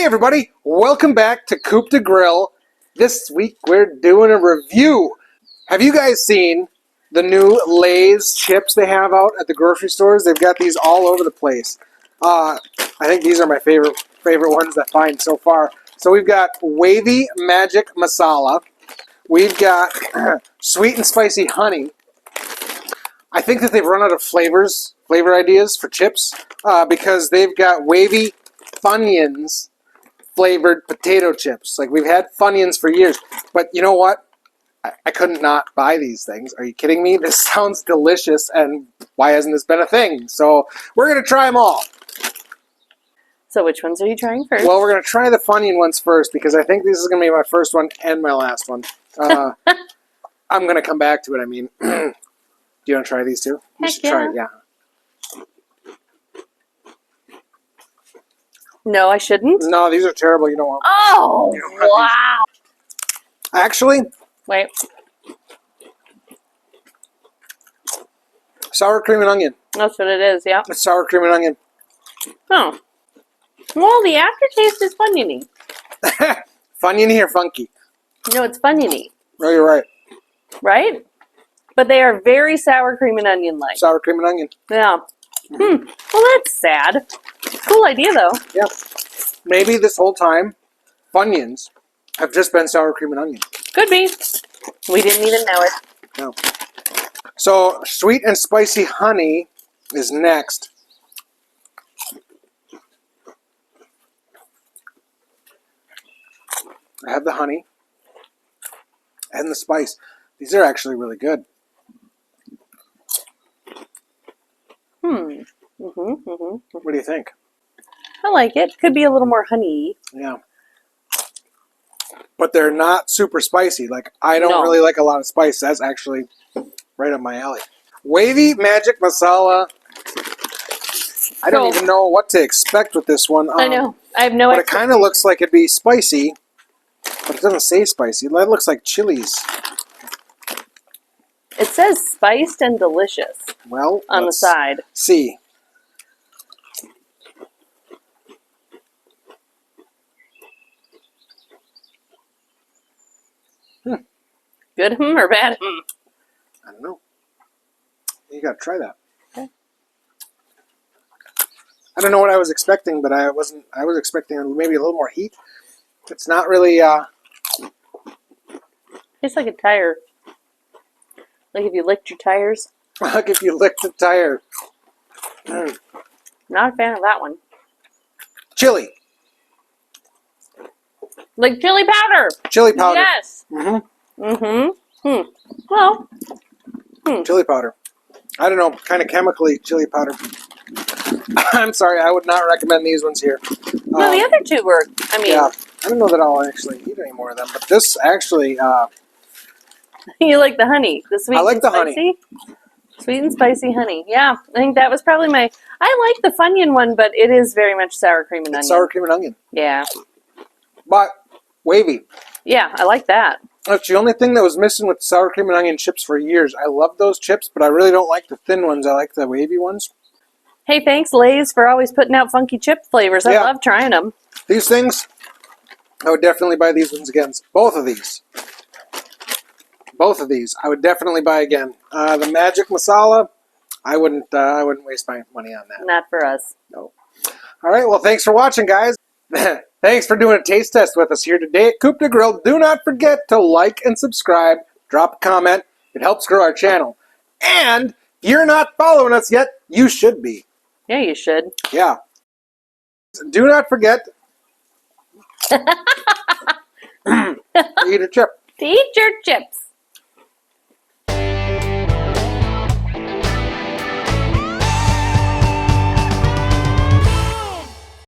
everybody, welcome back to Coop de Grill. This week we're doing a review. Have you guys seen the new Lay's chips they have out at the grocery stores? They've got these all over the place. I think these are my favorite ones that I find so far. So we've got Wavy Magic Masala. We've got Sweet and Spicy Honey. I think that they've run out of flavor ideas for chips because they've got Wavy Funyuns flavored potato chips. Like, we've had Funyuns for years, but you know what? I couldn't not buy these things. Are you kidding me? This sounds delicious, and why hasn't this been a thing? So we're going to try them all. So which ones are you trying first? Well, we're going to try the Funyun ones first because I think this is going to be my first one and my last one. I'm going to come back to it, I mean. Do you want to try these too? Heck should try it, yeah. No, I shouldn't. No, these are terrible. You don't want them. Oh, wow. Actually, Wait. sour cream and onion. That's what it is, yeah. It's sour cream and onion. Oh. Well, the aftertaste is Funyun-y. Funyun or funky? No, it's Funyun-y. Oh, you're right. Right? But they are very sour cream and onion-like. Sour cream and onion. Yeah. Well, that's sad. Cool idea, though. Yeah. Maybe this whole time, Funyuns have just been sour cream and onion. Could be. We didn't even know it. No. So, Sweet and Spicy Honey is next. I have the honey and the spice. These are actually really good. What do you think? I like it. Could be a little more honey. Yeah. But they're not super spicy. Like, I don't really like a lot of spice. That's actually right up my alley. Wavy Magic Masala. I don't even know what to expect with this one. I know. I have no idea. But it kind of looks like it'd be spicy. But it doesn't say spicy. It looks like chilies. It says spiced and delicious. Well, on the side. See. Good or bad? I don't know. You gotta try that. Okay. I don't know what I was expecting, but I was expecting maybe a little more heat. It's not really Tastes like a tire. Like if you licked your tires. like if you licked the tire. Not a fan of that one. Chili. Like chili powder. Chili powder. Yes. Well. Chili powder. I don't know, kind of chemically chili powder. I'm sorry, I would not recommend these ones here. No, the other two were, I mean. Yeah, I don't know that I'll actually eat any more of them, but this actually... You like the honey, the sweet and spicy? Honey. Sweet and spicy honey. Yeah, I think that was probably my... I like the Funyun one, but it is very much sour cream and onion. Sour cream and onion. Yeah. But wavy. Yeah, I like that. That's the only thing that was missing with sour cream and onion chips for years. I love those chips, but I really don't like the thin ones. I like the wavy ones. Hey, thanks, Lay's, for always putting out funky chip flavors. I love trying them. These things, I would definitely buy these ones again. Both of these. Both of these, I would definitely buy again. The Magic Masala, I wouldn't waste my money on that. Not for us. No. All right, well, thanks for watching, guys. Thanks for doing a taste test with us here today at Coop de Grill. Do not forget to like and subscribe. Drop a comment. It helps grow our channel. And if you're not following us yet, you should be. Yeah, you should. Yeah. Do not forget to eat a chip. To eat your chips.